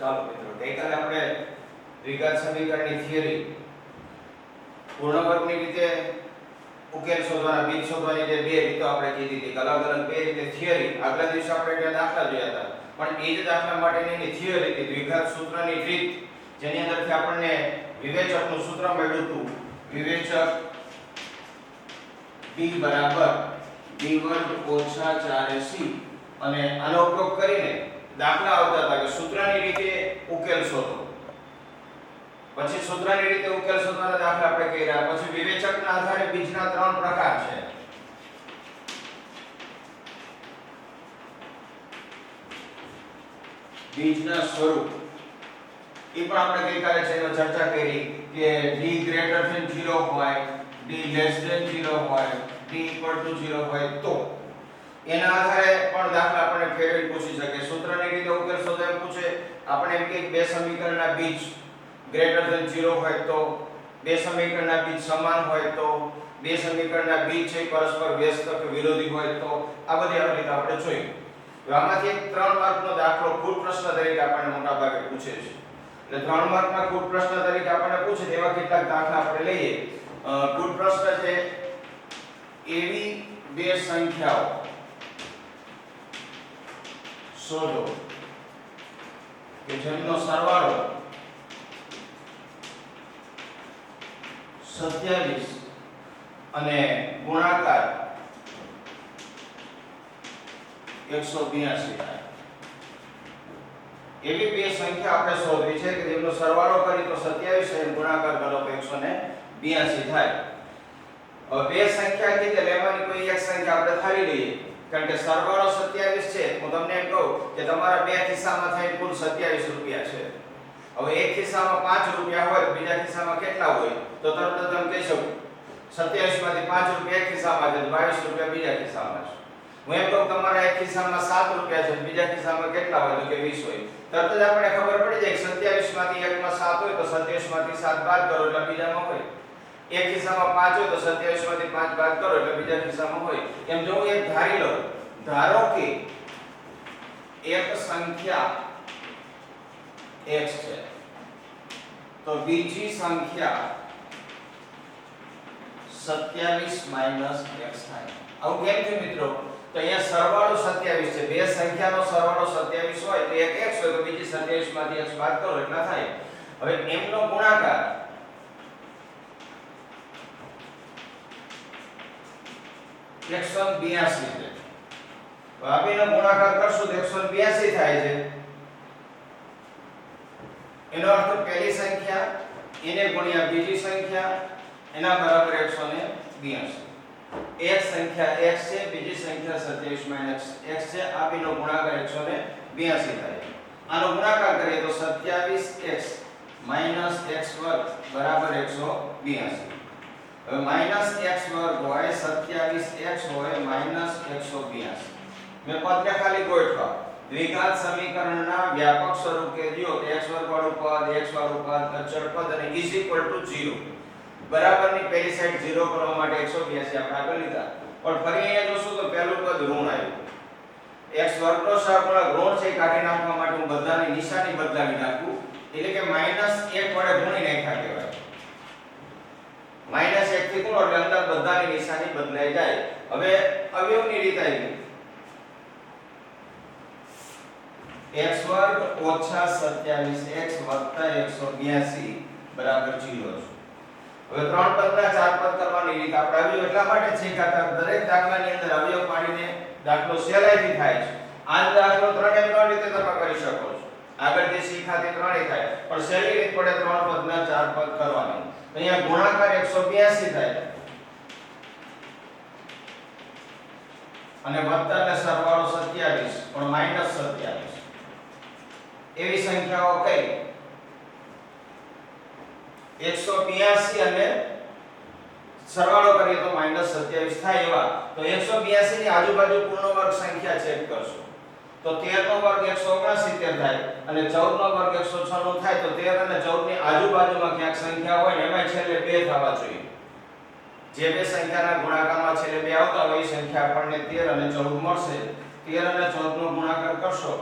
ચાલો મિત્રો, ગઈકાલે આપણે દ્વિઘાત સમીકરણની થિયરી પૂર્ણ વર્ગની રીતે ઉકેલ શોધવાના બીજ શોધવાની જે બે રીતો આપણે કીધી હતી, અલગ અલગ બે રીતે થિયરી. આગલા દિવસે આપણે બે દાખલા જોયા હતા, પણ એ જ દાખલા માટેની થિયરી હતી દ્વિઘાત સૂત્રની રીત, જેની અંદરથી આપણને વિવેચકનું સૂત્ર મળ્યું હતું. વિવેચક b બરાબર b વર્ગ ઓછા 4ac, અને આનો ઉપયોગ કરીને દાખલા આવતા હતા કે સૂત્રની રીતે ઉકેલ શોધો. પછી સૂત્રની રીતે ઉકેલ શોધવાના દાખલા આપણે કર્યા. પછી વિવેચકના આધારે બીજના ત્રણ પ્રકાર છે. બીજના સ્વરૂપ એ પણ આપણે ગઈકાલે છે એનો ચર્ચા કરી કે d ગ્રેટર ધેન 0 હોય, d લેસ ધેન 0 હોય, d ઇક્વલ ટુ 0 હોય તો એના આધારે પણ દાખલા આપણે ફેરવી પૂછી શકે. સૂત્રની રીતે ઉકેલ શોધો એમ પૂછે, આપણે એમ કે બે સમીકરણના બીજ ગ્રેટર ધેન 0 હોય તો, બે સમીકરણના બીજ સમાન હોય તો, બે સમીકરણના બીજ છે પરસ્પર વ્યસ્ત કે વિરોધી હોય તો, આ બધી રીતે આપણે જોઈએ. આમાંથી એક 3 માર્કનો દાખલો ખૂટ પ્રશ્ન તરીકે આપણને મોટા ભાગે પૂછે છે. એટલે 3 માર્કના ખૂટ પ્રશ્ન તરીકે આપણને પૂછે તેવા કેટલાક દાખલા આપણે લઈએ. ખૂટ પ્રશ્ન છે, એવી બે સંખ્યાઓ શોધો કે જેમનો સરવાળો 27 અને ગુણાકાર 182 થાય. એવી બે સંખ્યા આપણે શોધવી છે કે જેમનો સરવાળો કરી તો 27 અને ગુણાકાર કરો તો 182 થાય. હવે બે સંખ્યા કીધે લેવાની કોઈ એક સંખ્યા આપણે ધારી લઈએ, કારણ કે સરવાળો 27 છે. હું તમને એમ કહું કે તમારા બે ખિસ્સામાં થઈને કુલ 27 રૂપિયા છે. હવે એક ખિસ્સામાં 5 રૂપિયા હોય તો બીજા ખિસ્સામાં કેટલા હોય? તો તરત જ તમે કહી શકો 27 માંથી 5 રૂપિયા એક ખિસ્સામાં છે, 22 રૂપિયા બીજા ખિસ્સામાં છે. હું એમ કહું તમારા એક ખિસ્સામાં 7 રૂપિયા છે, બીજા ખિસ્સામાં કેટલા હોય? તો કે 20 હોય. તરત જ આપણે ખબર પડી જાય કે 27 માંથી એકમાં 7 હોય તો 27 માંથી 7 બાદ કરો એટલે બીજામાં હોય. એક ખિસ્સામાં 5 હોય તો 27 માંથી 5 બાદ કરો એટલે બીજા ખિસ્સામાં હોય. એમ જો હું એક ધારી લઉં, ધારો કે એક સંખ્યા x છે તો બીજી સંખ્યા 27 - x થાય. આવું કેમ થયું મિત્રો? તો અહીંયા સરવાળો 27 છે. બે સંખ્યાનો સરવાળો 27 હોય તો એક x હોય તો બીજી 27 માંથી x બાદ કરો એટલા થાય. હવે m નો ગુણાકાર = 182 છે. તો આ બેનો ગુણાકાર કરશું તો 182 થાય છે. એનો અર્થ પહેલી સંખ્યા એને ગુણ્યા બીજી સંખ્યા એના બરાબર 182. એક સંખ્યા x છે, બીજી સંખ્યા 27 - x છે. આ બેનો ગુણાકાર 182 થાય. આનો ગુણાકાર કરીએ તો 27x - x વર્ગ બરાબર 182. હવે -x વર્ગ હોય, 27x હોય, -182. મેં પદને ખાલી ગોઠવા. દ્વિઘાત સમીકરણના વ્યાપક સ્વરૂપ કે જો x વર્ગ વાળું પદ, x વાળું પદ, અચળ પદ અને is equal to 0. બરાબરની પહેલી સાઈડ 0 કરવા માટે 182 આપણે આગળ લીધા. પણ ફરી અહીંયા જોશું તો પહેલું પદ ઋણ આવ્યું. x વર્ગનો સહગુણક ઋણ છે કાઢી નાખવા માટે હું બધાની નિશાની બદલાવી નાખું, એટલે કે -1 વડે ગુણી નાખ્યા કહેવાય. -1 થી ગુણો એટલે અંદર બધાની નિશાની બદલાઈ જાય. હવે અવયવની રીત આવી. x વર્ગ ઓછા 27x વત્તા 182 બરાબર 0 છે. હવે ત્રણ પદના ચાર પદ કરવાની રીત આપણે અવયવ એટલા માટે શીખ્યા હતા, દરેક દાખલાની અંદર અવયવ પાડીને દાખલો સહેલાઈથી થાય છે. આ દાખલો ત્રણે ત્રણ રીતે તમે કરી શકો છો. આગળ જે શીખ્યા તે ત્રણેય થાય, પણ સહેલી રીત પડે ત્રણ પદના ચાર પદ કરવાની. તો અહીંયા ગુણાકાર 182 થાય અને વત્તાને સરવાળો 27 પણ -27. એવી સંખ્યાઓ કઈ 182 અને સરવાળો કરીએ તો -27 થાય એવા. તો 182 ની આજુબાજુ પૂર્ણ વર્ગ સંખ્યા ચેક કરશો તો 13 નો વર્ગ 169 થાય અને 14 નો વર્ગ 196 થાય. તો 13 અને 14 ની આજુબાજુમાં ક્યાંક સંખ્યા હોય ને એમાં છેલ્લે 2 થવા જોઈએ. જે બે સંખ્યાના ગુણાકારમાં છેલ્લે 2 આવતા હોય એ સંખ્યા આપણને 13 અને 14 મળશે. 13 અને 14 નો ગુણાકાર કરશો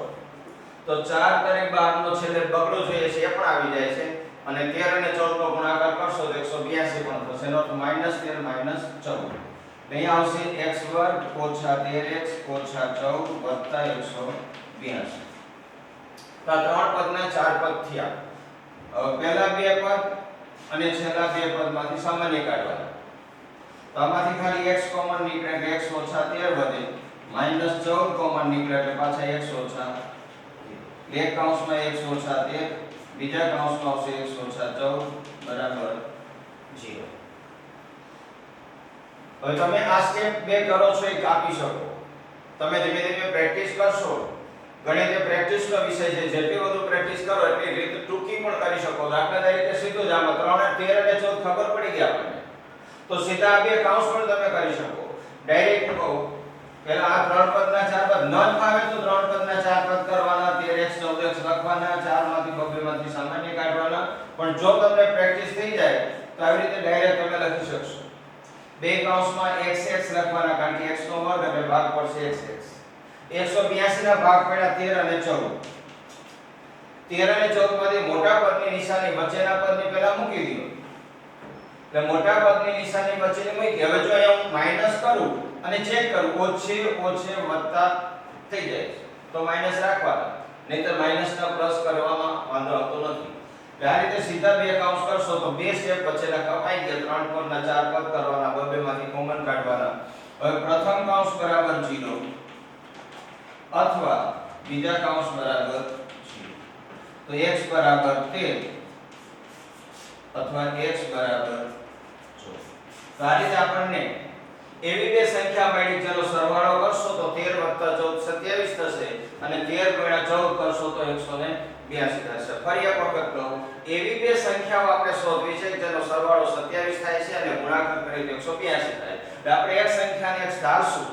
તો તો 4 તારીખ 12 નો છેલ્લે બગડો જોઈએ છે એ પણ આવી જાય છે અને 13 અને 14 નો ગુણાકાર કરશો તો 182 પણ થશે એનો અર્થ -13 -14 અહીં આવશે x વર્ગ ઓછા 13x ઓછા 14 વત્તા 182 તો આ ત્રણ પદના ચાર પદ થયા હવે પહેલા બે પદ અને છેલ્લા બે પદમાંથી સામાન્ય કાઢવાના તો આમાંથી ખાલી x કોમન નીકળે એટલે x ઓછા 13 વધે -14 કોમન નીકળે એટલે પાછા x ઓછા એક કૌંસમાં x ઓછા 13 બીજા કૌંસમાં આવશે x ઓછા 14 બરાબર 0 હવે તમે આ સ્ટેપ બે કરો છો એ કાપી શકો તમે ધીમે ધીમે પ્રેક્ટિસ કરશો ગણિત એ પ્રેક્ટિસનો વિષય છે જેટલી વધુ પ્રેક્ટિસ કરો એટલી રીત ટૂંકી પણ કરી શકો દાખલા તરીકે સીધું જ આમાં 3 અને 13 અને 14 ખબર પડી ગઈ આપણને તો સીધા આ બે કૌંસ પણ તમે કરી શકો ડાયરેક્ટ કહો પહેલા આ ત્રણ પદના ચાર પદ ન ફાવે તો ત્રણ પદના ચાર પદ કરવાના 13x 14x લખવાના ચાર માંથી બબ્બે માંથી સામાન્ય કાઢવાના પણ જો તમને પ્રેક્ટિસ થઈ જાય તો આવી રીતે ડાયરેક્ટ તમે લખી શકશો બે કૌંસમાં xx લખવાના કારણ કે x નો વર્ગ એટલે ભાગ પડશે xx 182 ના ભાગ પડ્યા 13 અને 14 13 અને 14 માંથી મોટા પદની નિશાની વચ્ચેના પદની પહેલા મૂકી દો એટલે મોટા પદની નિશાની વચ્ચેની મૂકી હવે જો અહીંયા હું માઈનસ કરું અને ચેક કરું ઓછે વત્તા થઈ જાય તો માઈનસ રાખવાના નહીતર માઈનસના પ્લસ કરવામાં વાંધો આવતો નથી આ રીતે સીધા બે કૌંસ કરશો તો બે સ્ટેપ વચ્ચેના કપાઈ ગયા ત્રણ પદના ચાર પદ કરવાના બબ્બેમાંથી કોમન કાઢવાના હવે પ્રથમ કૌંસ બરાબર 0 અથવા બીજા કૌંસ બરાબર 0 તો x બરાબર 13 અથવા x બરાબર 14 તો આ રીતે આપણને એવી બે સંખ્યા મળી જેનો સરવાળો કરશો તો 13 + 14 27 થશે અને 13 × 14 કરશો તો 182 થશે ફરી એક વખત કહું એવી બે સંખ્યાઓ આપણે શોધવી છે જેનો સરવાળો 27 થાય છે અને ગુણાકાર કરીએ તો 182 થાય એટલે આપણે એક સંખ્યાને x ધારશું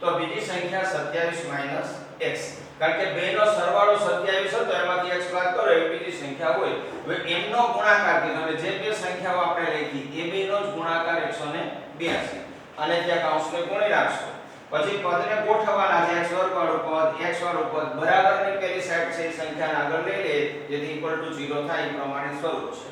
તો બીજી સંખ્યા 27 - x કારણ કે બેનો સરવાળો 27 હતો એમાંથી x બાદ કરો એ બીજી સંખ્યા હોય હવે એમનો ગુણાકાર કે તમે જે બે સંખ્યાઓ આપણે લખી એ બેનો જ ગુણાકાર 182 અને ત્યાં કૌંસને ગુણી રાખશો પછી પદને ગોઠવવાના છે x વર્ગ વાળું પદ x વાળું પદ બરાબરની પેલી સાઈડ છે એ સંખ્યાને આગળ લઈ લે જેથી = 0 થાય એ પ્રમાણે સ્વરૂપ છે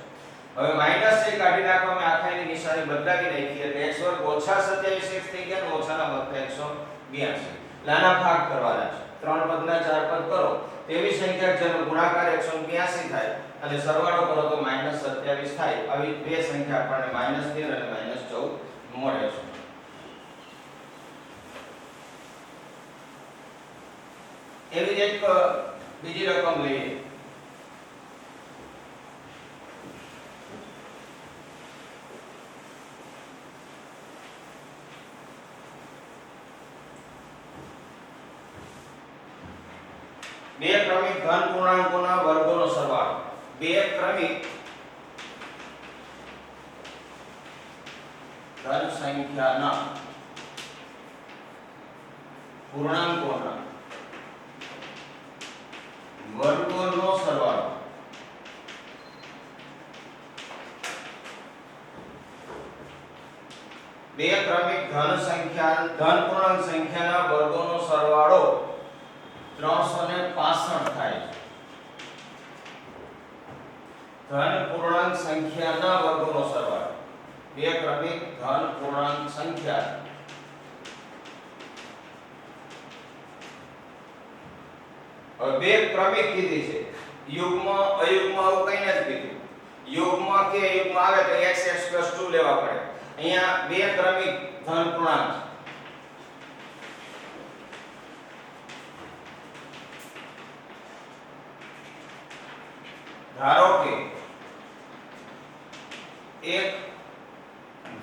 હવે માઈનસ છે કાઢી નાખો અમે આખાની નિશાની બદલાવી નાખી એટલે x વર્ગ ઓછા 27x થઈ ગયા અને ઓછાના વત્તા 182 નાના ભાગ કરવાના છે ત્રણ પદના ચાર પદ કરો તેવી સંખ્યા જેનો ગુણાકાર 182 થાય અને સરવાળો કરો તો -27 થાય આવી બે સંખ્યા આપણને -13 અને -14 મળે છે એવી જ એક બીજી રકમ લઈએ બે ક્રમિક ધન પૂર્ણાંકોના વર્ગોનો સરવાળો બે ક્રમિક ધન સંખ્યાના પૂર્ણાંકોના વર્ગોનો સરવાળો બે ક્રમિક ધન પૂર્ણાંક સંખ્યાના વર્ગોનો સરવાળો 365 થાય છે ધન પૂર્ણાંક સંખ્યાના વર્ગોનો સરવાળો બે ક્રમિક ધન પૂર્ણાંક સંખ્યા હવે બે ક્રમિક કીધી છે યુગ્મ અયુગ્મ આવું કઈ નથી કીધું યુગ્મ કે અયુગ્મ આવે તો x x + 2 લેવા પડે અહીંયા બે ક્રમિક ધન પૂર્ણાંક ધારો કે એક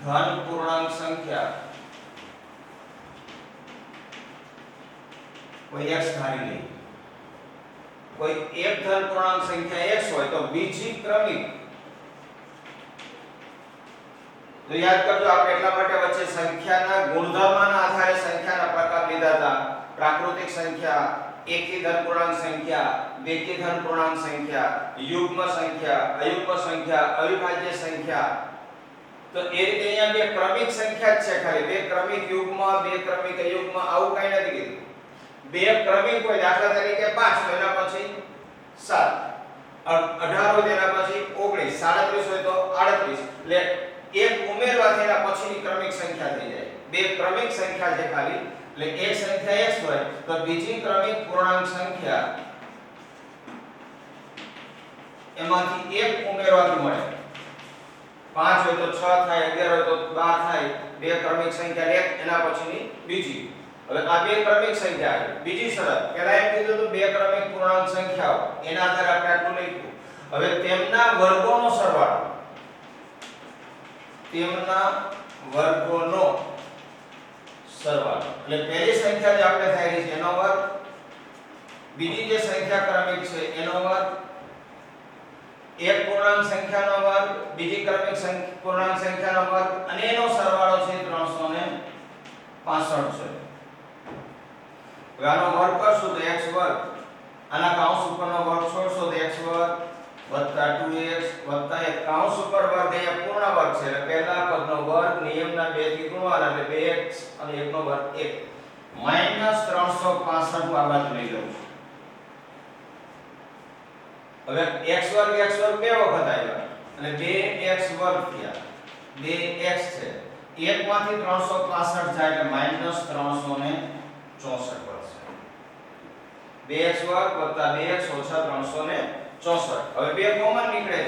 ધન પૂર્ણાંક સંખ્યા કોઈ x ધારી લે કોઈ એક ધન પૂર્ણાંક સંખ્યા x હોય તો બીજી ક્રમિક તો યાદ કરજો આપણે એટલા માટે વચ્ચે સંખ્યાના ગુણધર્મના આધારે સંખ્યાના પ્રકાર લીધા હતા પ્રાકૃતિક સંખ્યા એકી ધન પૂર્ણાંક સંખ્યા બેકી ધન પૂર્ણાંક સંખ્યા યુગ્મ સંખ્યા અયુગ્મ સંખ્યા અવિભાજ્ય સંખ્યા તો એ રીતે અહીંયા બે ક્રમિક સંખ્યા જ છે ખાલી બે ક્રમિક યુગ્મ બે ક્રમિક અયુગ્મ આવું કઈ નથી કીધું બે ક્રમિક હોય દાખલા તરીકે 5 તો એના પછી 7 18 હોય તેના પછી 19 37 હોય તો 38 એટલે એક ઉમેરવાથી એના પછીની ક્રમિક સંખ્યા થઈ જાય બે ક્રમિક સંખ્યા છે ખાલી એટલે એક સંખ્યા x હોય તો બીજી ક્રમિક પૂર્ણાંક સંખ્યા એમાંથી એક ઉમેરવાથી મળે 5 હોય તો 6 થાય 11 હોય તો 12 થાય બે ક્રમિક સંખ્યા એક એના પછીની બીજી હવે આ બે ક્રમિક સંખ્યા છે બીજી શરત પહેલા એમ કીધું તો બે ક્રમિક પૂર્ણાંક સંખ્યાઓ એના આધારે આપણે આટલું લખ્યું હવે તેમના વર્ગોનો સરવાળો એટલે પહેલી સંખ્યા જે આપણે થઈ રહી છે એનો વર્ગ બીજી જે સંખ્યા ક્રમિક છે એનો વર્ગ એક પૂર્ણાંક સંખ્યાનો વર્ગ બીજી ક્રમિક પૂર્ણાંક સંખ્યાનો વર્ગ અને એનો સરવાળો છે 365 છે હવે આનો વર્ગ કરશું તો x વર્ગ આના કૌંસ ઉપરનો વર્ગ છોડશો તો x વર્ગ વત્તા 2x વત્તા એક કૌંસ ઉપર વર્ગ એ પૂર્ણ વર્ગ છે એટલે પહેલા પદનો વર્ગ નિયમના 2 થી ગુણવાના એટલે 2x અને 1 નો વર્ગ 1 -365 આ બાજુ લઈ લઉં છું હવે x વર્ગ બે વખત આવ્યા અને 2x વર્ગ થયા 2x છે 1 માંથી 365 જાય એટલે -364 બનશે 2x વર્ગ વત્તા 2x ઓછા 364 હવે બે કોમન નીકળે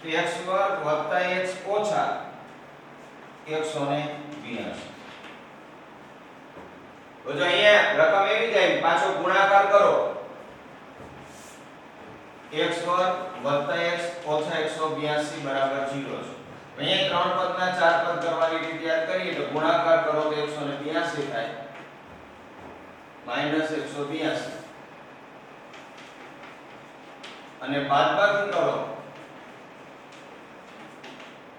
છે તો x વર્ગ વત્તા x ઓછા 182 તો જો અહીંયા રકમ એવી જાય પાછો ગુણાકાર કરો x વર્ગ વત્તા x ઓછા 182 બરાબર 0 છે અહીંયા ત્રણ પદના ચાર પદ કરવાની રીત યાદ કરીએ તો ગુણાકાર કરો તો 182 થાય -182 અને બાદબાકી કરો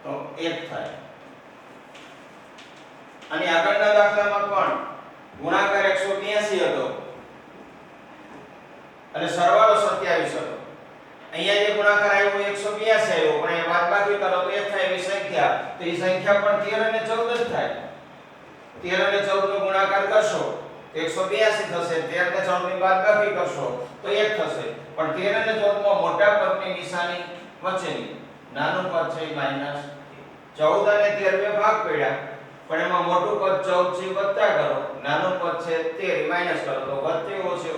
તો 1 થાય અને આગળના દાખલામાં પણ ગુણાકાર 182 હતો અને સરવાળો 27 હતો અહીંયા જે ગુણાકાર આવ્યો 182 આવ્યો પણ એ બાદબાકી કરો તો 1 થાય એવી સંખ્યા તો એ સંખ્યા પણ 13 અને 14 જ થાય 13 અને 14 નો ગુણાકાર કરશો તો 182 થશે 13 અને 14 ની બાદબાકી કરશો તો 1 થશે પણ 13 અને 14 માં મોટા પદની નિશાની વચ્ચેની નાનું પદ છે -14 અને 13 બે ભાગ પડ્યા પણ એમાં મોટું પદ 14 છે વત્તા કરો નાનું પદ છે 13 માઈનસ કરો તો વત્તે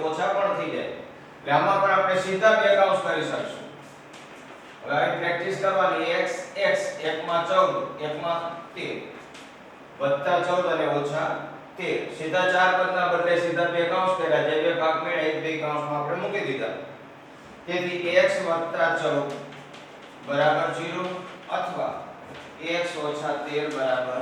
ઓછા પણ થઈ જાય એટલે આમાં પણ આપણે સીધા બે કૌંસ કરી શકશું હવે આ પ્રેક્ટિસ કરવાની x x 1 માં 14 1 માં 13 વત્તા 14 અને ઓછા 13 સીધા ચાર પદના બદલે સીધા બે કૌંસ કર્યા જે બે ભાગ મળ્યા એ બે કૌંસમાં આપણે મૂકી દીધા તેથી x 14 બરાબર 0 અથવા x ઓછા 13 બરાબર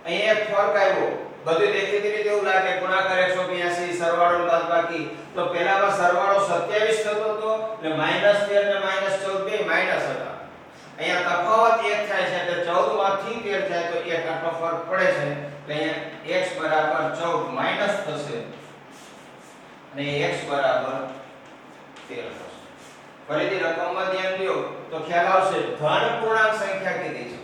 અહીંયા એક ફરક આવ્યો બધું દેખીતી રીતે એવું લાગે ગુણાકાર 182 સરવાળો બાદબાકી તો પહેલામાં સરવાળો 27 થતો હતો એટલે -13 ને -14 બે માઈનસ હતા અહીંયા તફાવત 1 થાય છે એટલે 14 માંથી 13 જાય તો 1 આટલો ફરક પડે છે એટલે અહીંયા x બરાબર 14 માઈનસ થશે અને x બરાબર 13 થશે ફરીથી રકમમાં ધ્યાન દો તો ખ્યાલ આવશે ધન પૂર્ણાંક સંખ્યા કીધી છે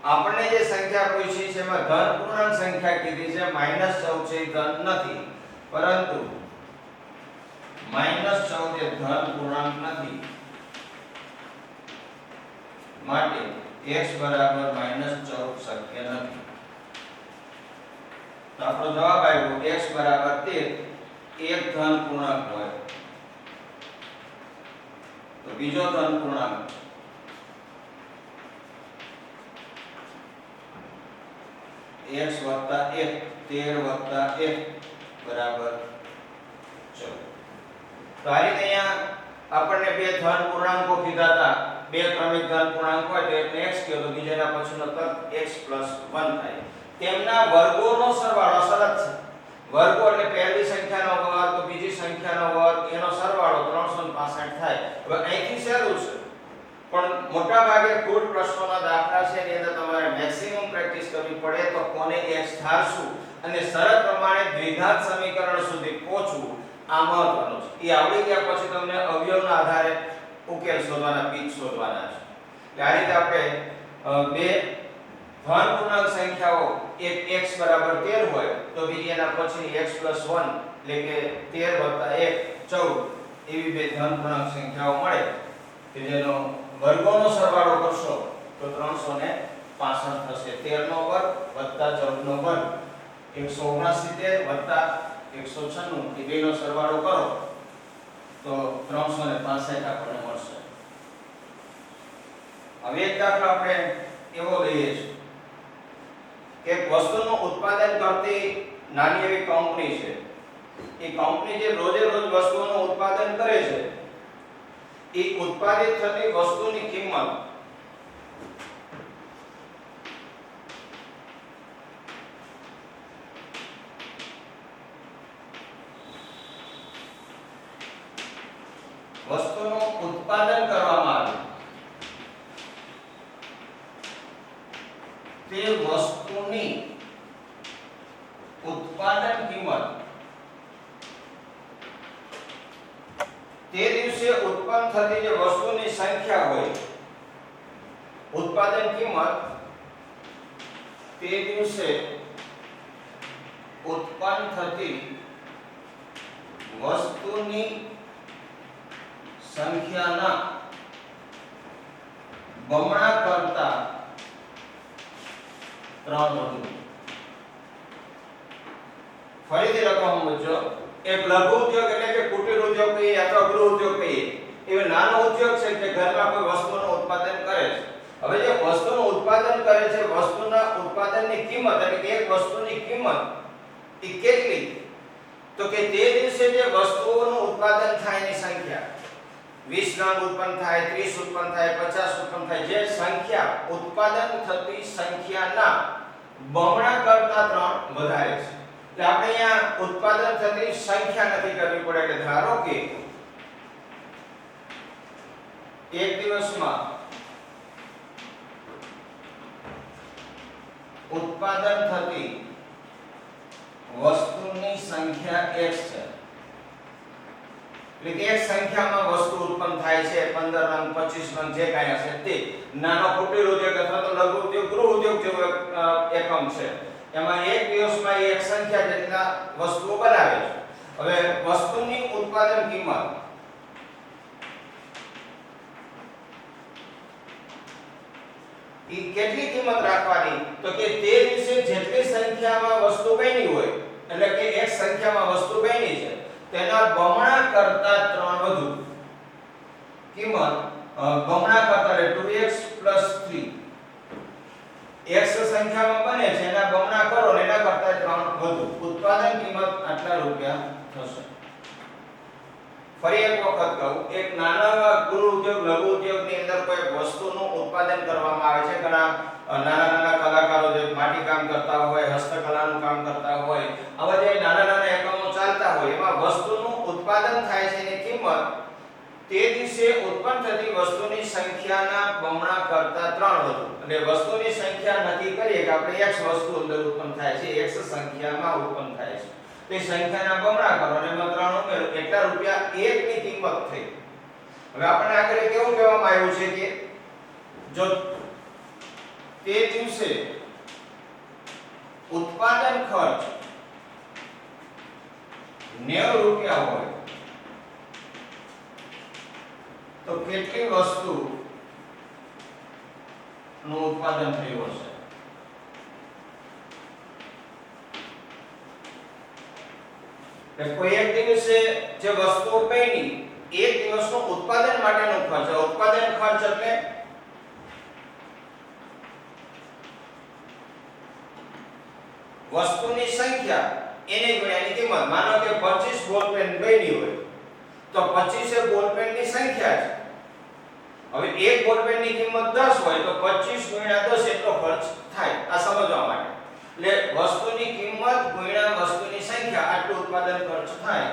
આપણને જે સંખ્યા પૂછી છે એમાં ધન પૂર્ણાંક સંખ્યા કીધી છે -14 છે ધન નથી પરંતુ -14 એ ધન પૂર્ણાંક નથી માટે x બરાબર -14 શક્ય નથી તો આપણો જવાબ આવ્યો x બરાબર 13 એક ધન પૂર્ણાંક હોય તો બીજો ધન પૂર્ણાંક x વત્તા 1 13 વત્તા 1 બરાબર 14 તો આ રીતે અહીંયા આપણને બે ધન પૂર્ણાંકો કીધા હતા બે ક્રમિક ધન પૂર્ણાંક હોય તો એકને x કહો તો બીજાના પછીનો તર્ક x + 1 થાય તેમના વર્ગોનો સરવાળો શરત છે વર્ગો એટલે પહેલી સંખ્યાનો વર્ગ તો બીજી સંખ્યાનો વર્ગ એનો સરવાળો 365 થાય હવે અહીંથી સહેલું છે પણ મોટા ભાગે કુલ પ્રશ્નોના દાખલા છે એની અંદર તમારે મેક્સિમમ પ્રેક્ટિસ કરવી પડે તો કોને x ધારશું અને શરત પ્રમાણે દ્વિઘાત સમીકરણ સુધી પહોંચવું આ મહત્વનું છે એ આવડી ગયા પછી તમને અવયવના આધારે ઉકેલ શોધવાના પીચ શોધવાના છે એટલે આ રીતે આપણે બે ધન પૂર્ણાંક સંખ્યાઓ એક x બરાબર 13 હોય તો બીજી એના પછીની x + 1 એટલે કે 13 + 1 14 એવી બે ધન પૂર્ણાંક સંખ્યાઓ મળે કે જેનો વર્ગોનો સરવાળો કરશો તો 365 થશે. 13 નો વર્ગ વત્તા 14 નો વર્ગ 169 વત્તા 196 એ બેનો સરવાળો કરો તો 365 આપણને મળશે. હવે એક દાખલો આપણે એવો લઈએ છીએ કે એક વસ્તુનું ઉત્પાદન કરતી નાની એવી કંપની છે. એ કંપની જે રોજે રોજ વસ્તુઓનું ઉત્પાદન કરે છે એ ઉત્પાદિત થતી વસ્તુની કિંમત વસ્તુનું ઉત્પાદન કરવામાં આવે તે વસ્તુની ઉત્પાદન કિંમત તે દિવસે ઉત્પન્ન થતી જે વસ્તુની સંખ્યા હોય ઉત્પાદન કિંમત તે દિવસે ઉત્પન્ન થતી વસ્તુની સંખ્યાના બમણા કરતા 3 વધુ. ફરીથી રકમ સમજો. એક લઘુ ઉદ્યોગ એટલે કે કુટીર ઉદ્યોગ કહીએ અથવા ગૃહ ઉદ્યોગ કહીએ એવો નાનો ઉદ્યોગ છે કે ઘરમાં કોઈ વસ્તુનું ઉત્પાદન કરે છે. હવે જે વસ્તુનું ઉત્પાદન કરે છે વસ્તુના ઉત્પાદનની કિંમત એટલે કે એક વસ્તુની કિંમત એ કેટલી તો કે તે દિવસે જે વસ્તુઓનું ઉત્પાદન થાય એની સંખ્યા 20 નંગ ઉત્પન્ન થાય 30 ઉત્પન્ન થાય 50 ઉત્પન્ન થાય જે સંખ્યા ઉત્પાદન થતી સંખ્યાના બમણા કરતા 3 વધારે છે. એટલે આપણે અહીંયા ઉત્પાદન થતી સંખ્યા નથી કરવી પડે. એટલે ધારો કે એક દિવસમાં ઉત્પાદન થતી વસ્તુની સંખ્યા x છે. એટલે કે એક સંખ્યામાં વસ્તુ ઉત્પન્ન થાય છે 15 નંગ 25 નંગ જે કાંઈ હશે તે નાનો કુટીર ઉદ્યોગ અથવા તો લઘુ ઉદ્યોગ ગૃહ ઉદ્યોગ જેવો એકમ છે એમાં એક દિવસમાં એક સંખ્યા જેટલા વસ્તુઓ બનાવે છે. હવે વસ્તુની ઉત્પાદન કિંમત ઈ કેટલી કિંમત રાખવાની તો કે તે દિવસે જેટલી સંખ્યામાં વસ્તુ બની હોય એટલે કે એક સંખ્યામાં વસ્તુ બની છે તેના બમણા કરતા 3 વધુ કિંમત બમણા કરતા એટલે 2x + 3 x સંખ્યામાં બને છે એના બમણા કરો ને એના કરતા 3 વધુ ઉત્પાદન કિંમત આટલા રૂપિયા થશે. ફરી એક વખત કહું એક નાના ગૃહ ઉદ્યોગ લઘુ ઉદ્યોગની અંદર કોઈ વસ્તુનું ઉત્પાદન કરવામાં આવે છે. ઘણા નાના કલાકારો જે માટી કામ કરતા હોય હસ્તકલાનું કામ કરતા હોય આવા જે નાના એકમો ચાલતા હોય એમાં વસ્તુનું ઉત્પાદન થાય છે એની કિંમત તે દિવસે ઉત્પન્ન થતી વસ્તુની સંખ્યાના બમણા કરતા 3 વધુ. એટલે વસ્તુની સંખ્યા નક્કી કરીએ કે આપણે x વસ્તુ અંદર ઉત્પન્ન થાય છે x સંખ્યામાં ઉત્પન્ન થાય છે તે સંખ્યાના બમણા કરો અને એમાં 3 ઉમેરો એટલા રૂપિયા 1 ની કિંમત થઈ. હવે આપણે આગળ કેવું કહેવામાં આવ્યું છે કે જો તે દિવસે ઉત્પાદન ખર્ચ 90 રૂપિયા હોય તો કેટલી વસ્તુ નું ઉત્પાદન થયું હશે. કોઈ એક દિવસે જે વસ્તુઓ બની એક દિવસનું ઉત્પાદન માટેનો ખર્ચ ઉત્પાદન ખર્ચ એટલે વસ્તુની સંખ્યા એને ગુણ્યાની કિંમત. માનો કે 25 બોલ પેન બની હોય તો 25 એ બોલ પેનની સંખ્યા છે. હવે એક બોલ પેનની કિંમત 10 હોય તો 25 ગુણ્યા 10 એટલો ખર્ચ થાય. આ સમજવા માટે એટલે વસ્તુની કિંમત ગુણ્યા વસ્તુની સંખ્યા આટલું ઉત્પાદન ખર્ચ થાય.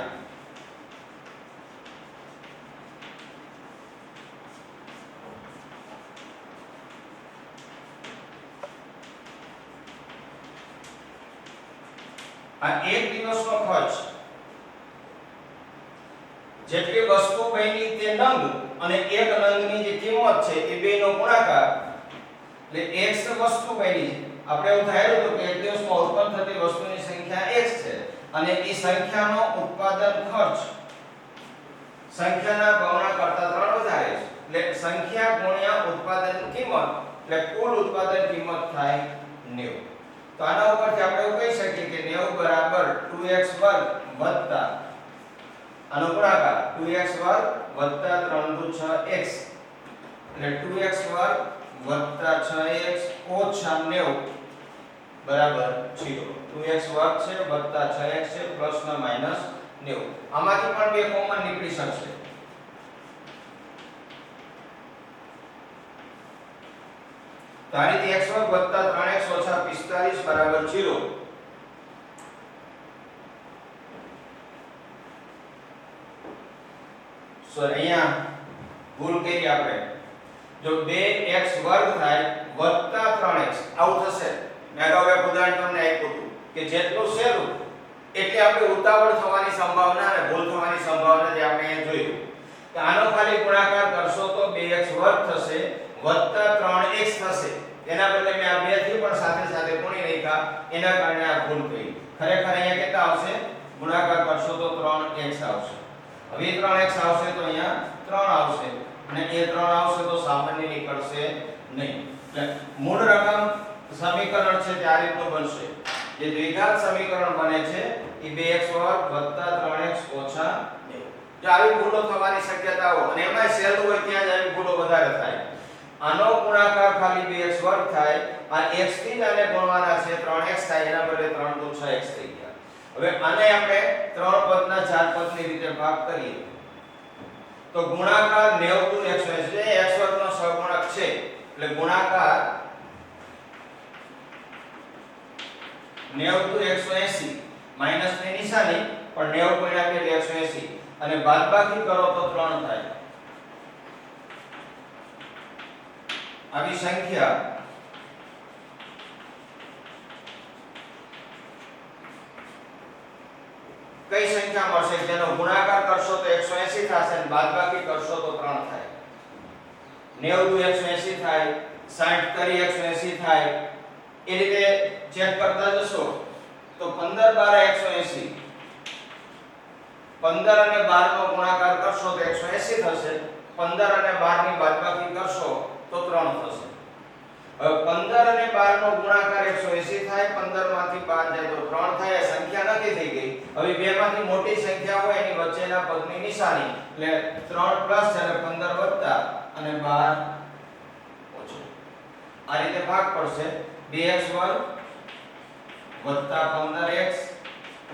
આ એક દિવસનો ખર્ચ જેટલી વસ્તુ બની તે નંગ અને એક નંગની જે કિંમત છે એ બેનો ગુણાકાર એટલે x વસ્તુ બની આપણે એવું ધાર્યું હતું કે એક દિવસમાં ઉત્પન્ન થતી વસ્તુની સંખ્યા x છે અને એ સંખ્યાનો ઉત્પાદન ખર્ચ સંખ્યાના બમણા કરતા 3 વધારે છે એટલે સંખ્યા ગુણ્યા ઉત્પાદન કિંમત એટલે કુલ ઉત્પાદન કિંમત થાય 90. તો આના ઉપરથી આપણે એવું કહી શકીએ કે 90 બરાબર 2x વર્ગ વત્તા આનો ગુણાકાર 2x વર્ગ વત્તા 3 દુ 6x એટલે 2x વર્ગ વત્તા 6x ઓછા 90 બરાબર 0. 2x વર્ગ છે વત્તા 6x છે પ્લસ ના માઈનસ 90. આમાંથી પણ બે કોમન નીકળી શકશે. તો આ રીતે x વર્ગ વત્તા 3x ઓછા 45 બરાબર 0. સો અહીંયા ભૂલ કરી આપણે. જો 2x વર્ગ થાય વત્તા 3x આવું થશે. મેં અગાઉ એક ઉદાહરણ તમને આપ્યું હતું કે જેટલું સહેલું એટલે આપણે ઉતાવળ થવાની સંભાવના અને ભૂલ થવાની સંભાવના જે આપણે અહીંયા જોયું કે આનો ખાલી ગુણાકાર કરશો તો 2x વર્ગ થશે વત્તા 3x થશે. એના બદલે મેં આ 2 થી પણ સાથે સાથે ગુણી નાખ્યા એના કારણે આ ભૂલ થઈ. ખરેખર અહીંયા કેટલા આવશે? ગુણાકાર કરશો તો 3x આવશે. હવે 3x આવશે તો અહીંયા 3 આવશે અને એ 3 આવશે તો સામાન્ય નીકળશે નહીં. એટલે મૂળ રકમ સમીકરણ છે તે આ રીતનું બનશે. જે દ્વિઘાત સમીકરણ બને છે એ 2x વર્ગ વત્તા 3x ઓછા 90. જો આવી ભૂલો થવાની શક્યતાઓ અને એમાં સહેલું હોય ત્યાં જ આવી ભૂલો વધારે થાય. આનો ગુણાકાર ખાલી 2x વર્ગ થાય આ x થી આને ગુણવાના છે 3x થાય એના બદલે 3 દુ 6x થઈ ગયા. હવે આને આપણે 3 પદના 4 પદની રીતે ભાગ કરીએ તો ગુણાકાર 90 દુ 180 જે x વર્ગનો સહગુણક છે એટલે ગુણાકાર 90 દુ 180 માઈનસ ની નિશાની પણ 90 ગુણ્યા 2 180 અને બાદબાકી કરો તો 3 થાય. આવી સંખ્યા કઈ સંખ્યા મળશે જેનો ગુણાકાર કરશો તો 180 થશે અને બાદબાકી કરશો તો 3 થાય. 90 દુ 180 થાય 60 કરી 180 થાય. એ રીતે ચેક કરતા જશો તો 15 12 180 15 અને 12 નો ગુણાકાર કરશો તો 180 થશે. 15 અને 12 ની બાદબાકી કરશો તો 3 થશે. હવે 15 અને 12 નો ગુણાકાર 180 થાય 15 માંથી 12 જાય તો 3 થાય. સંખ્યા નક્કી થઈ ગઈ. હવે બે માંથી મોટી સંખ્યા હોય એની વચ્ચેના પદની નિશાની એટલે 3 પ્લસ છે એટલે 15 વત્તા અને 12 ઓછો. આ રીતે ભાગ પડશે 2x વર્ગ વત્તા 15x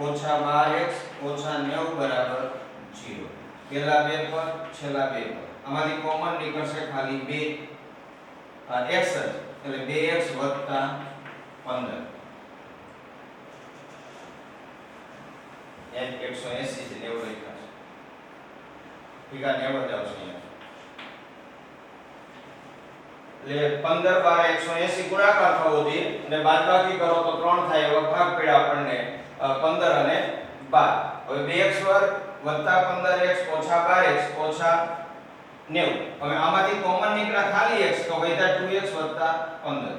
ઓછા 12x ઓછા 90 બરાબર 0. પહેલા બે પદ છેલ્લા બે પદ આમાંથી કોમન નીકળશે ખાલી 2 x એટલે 2x વત્તા 15 એ 180 છે 90 લખ્યા છે. ઠીક આ 90 જ આવશે અહીંયા. એટલે 15 12 180 ગુણાકાર થવો જોઈએ અને બાદબાકી કરો તો 3 થાય. એવો ભાગ પડ્યા આપણને 15 અને 12. હવે 2x વર્ગ વત્તા 15x ઓછા 12x ઓછા 90. હવે આમાંથી કોમન નીકળ્યા ખાલી x તો વધ્યા 2x વત્તા 15.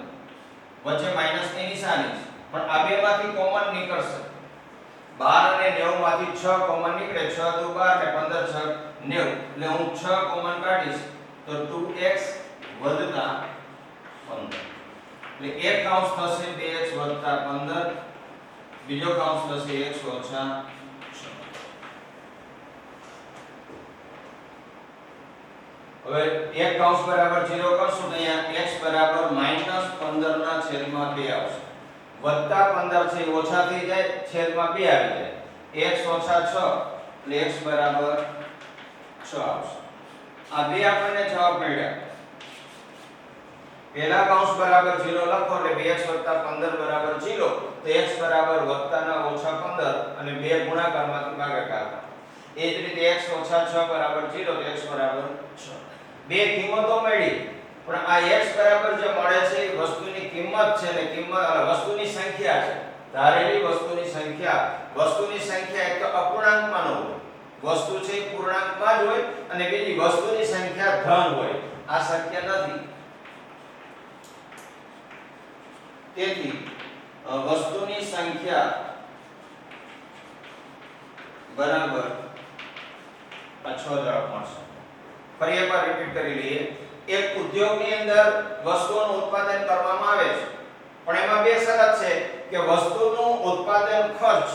વચ્ચે માઈનસ ની નિશાની છે પણ આ બે માંથી કોમન નીકળશે. 12 અને 90 માંથી 6 કોમન નીકળે 6 દુ 12 ને 15 6 90 એટલે હું 6 કોમન કાઢીશ તો 2x વત્તા 15 એટલે એક કાઉન્સ થશે 2x વત્તા 15 બીજો કાઉન્સ થશે x ઓછા 6. હવે એક કાઉન્સ બરાબર 0 કરશું તો અહીંયા x બરાબર -15 ના છેદમાં 2 આવશે. વત્તા 15 છે ઓછા થઈ જાય છેદમાં 2 આવી જાય. x ઓછા 6 એટલે x બરાબર 6 આવશે. આ બે આપણને જવાબ મળ્યા. પહેલા કાઉન્સ બરાબર 0 લખો એટલે 2x 15 બરાબર 0 તો x બરાબર વત્તાના ઓછા 15 અને બે ગુણાકારમાંથી ભાગાકાર. એ જ રીતે x ઓછા 6 બરાબર 0 તો x બરાબર 6. બે કિંમતો મળી પણ આ x બરાબર જે મળે છે એ વસ્તુની કિંમત છે ને વસ્તુની સંખ્યા છે. ધારેલી વસ્તુની સંખ્યા એક તો અપૂર્ણાંકમાં ન હોય. વસ્તુ છે એ પૂર્ણાંકમાં જ હોય અને બીજી વસ્તુની સંખ્યા ધન હોય. આ શક્ય નથી. તેથી વસ્તુની સંખ્યા બરાબર 6 જવાબ મળશે. ફરી એકવાર રિપીટ કરી લઈએ. એક ઉદ્યોગની અંદર વસ્તુઓનું ઉત્પાદન કરવામાં આવે છે, પણ એમાં બે શરત છે કે વસ્તુનું ઉત્પાદન ખર્ચ,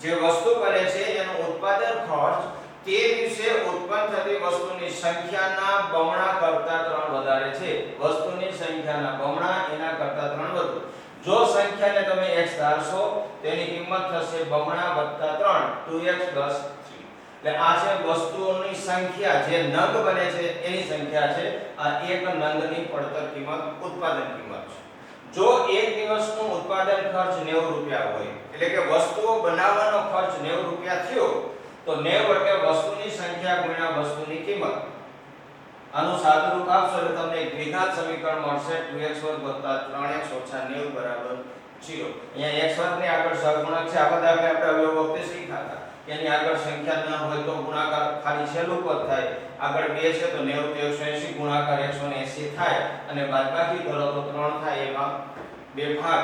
જે વસ્તુ બને છે એનો ઉત્પાદન ખર્ચ તે દિવસે ઉત્પન્ન થતી વસ્તુની સંખ્યાના બમણા કરતા 3 વધારે છે. વસ્તુની સંખ્યાના બમણા એના કરતા 3 વધુ. જો સંખ્યાને તમે x ધારશો તેની કિંમત થશે બમણા વત્તા 3 2x 3. એટલે આ છે વસ્તુઓની સંખ્યા, જે નંગ બને છે એની સંખ્યા છે. આ એક નંગની પડતર કિંમત, ઉત્પાદન કિંમત છે. જો એક દિવસનું ઉત્પાદન ખર્ચ 90 રૂપિયા હોય, એટલે કે વસ્તુઓ બનાવવાનો ખર્ચ 90 રૂપિયા થયો, તો 90 એટલે વસ્તુની સંખ્યા ગુણ્યા વસ્તુની કિંમત. આનું સાદુરૂપ આપશો એટલે તમને એક દ્વિઘાત સમીકરણ મળશે 2x વર્ગ 3x ઓછા 90 બરાબર 0. અહીંયા x વર્ગ ની આગળ સહગુણક છે. આ બધા આપણે અવયવ વખતે શીખ્યા હતા. એની આગળ સંખ્યા ન હોય તો ગુણાકાર ખાલી છેલ્લું પદ થાય. આગળ 2 છે તો 90 થી 180 ગુણાકાર 180 થાય અને બાદબાકી કરો તો 3 થાય. એમાં બે ભાગ